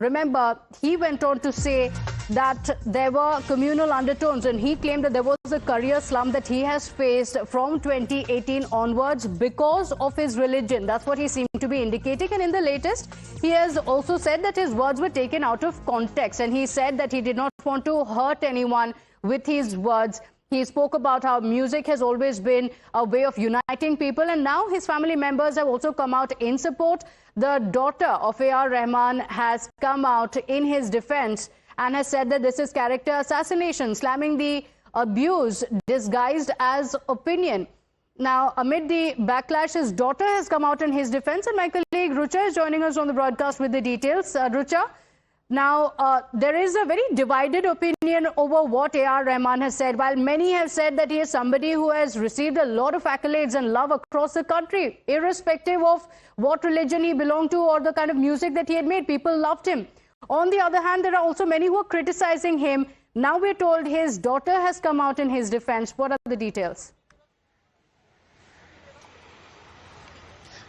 Remember, he went on to say that there were communal undertones, and he claimed that there was a career slump that he has faced from 2018 onwards because of his religion. That's what he seemed to be indicating. And in the latest, he has also said that his words were taken out of context, and he said that he did not want to hurt anyone with his words. He spoke about how music has always been a way of uniting people, and now his family members have also come out in support. The daughter of A.R. Rahman has come out in his defense and has said that this is character assassination, slamming the abuse disguised as opinion. Now, amid the backlash, his daughter has come out in his defense, and my colleague Rucha is joining us on the broadcast with the details. Rucha, now, there is a very divided opinion over what A.R. Rahman has said. While many have said that he is somebody who has received a lot of accolades and love across the country, irrespective of what religion he belonged to or the kind of music that he had made, people loved him. On the other hand, there are also many who are criticizing him. Now we're told his daughter has come out in his defense. What are the details?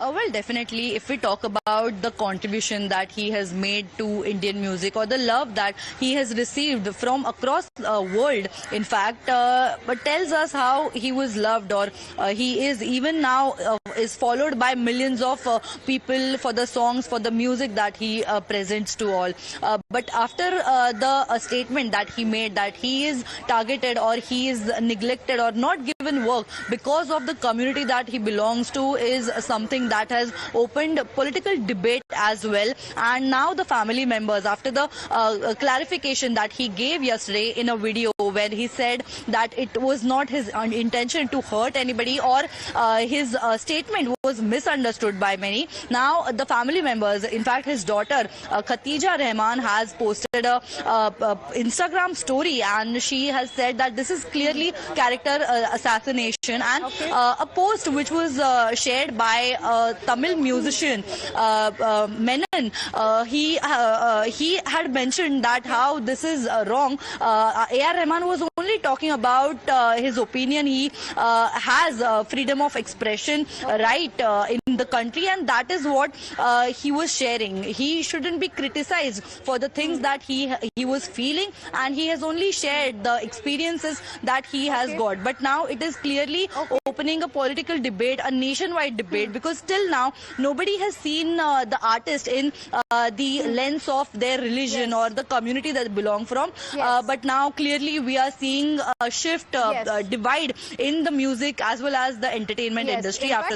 Well, definitely, if we talk about the contribution that he has made to Indian music or the love that he has received from across the world, in fact, but tells us how he was loved, or he is even now is followed by millions of people for the songs, for the music that he presents to all. But after the statement that he made that he is targeted or he is neglected or not given work because of the community that he belongs to is something that has opened political debate as well. And now the family members, after the clarification that he gave yesterday in a video where he said that it was not his intention to hurt anybody, or his statement was misunderstood by many. Now the family members, in fact his daughter Khatija Rahman has posted a Instagram story, and she has said that this is clearly character assassination, and a post which was shared by Tamil musician Menon. He had mentioned that how this is wrong. A.R. Rahman was only talking about his opinion. He has freedom of expression right in the country, and that is what he was sharing. He shouldn't be criticized for the things that he was feeling, and he has only shared the experiences that he has got. But now it is clearly opening a political debate, a nationwide debate, because till now nobody has seen the artist in the lens of their religion or the community that they belong from. But now clearly we are seeing a shift, divide in the music as well as the entertainment industry after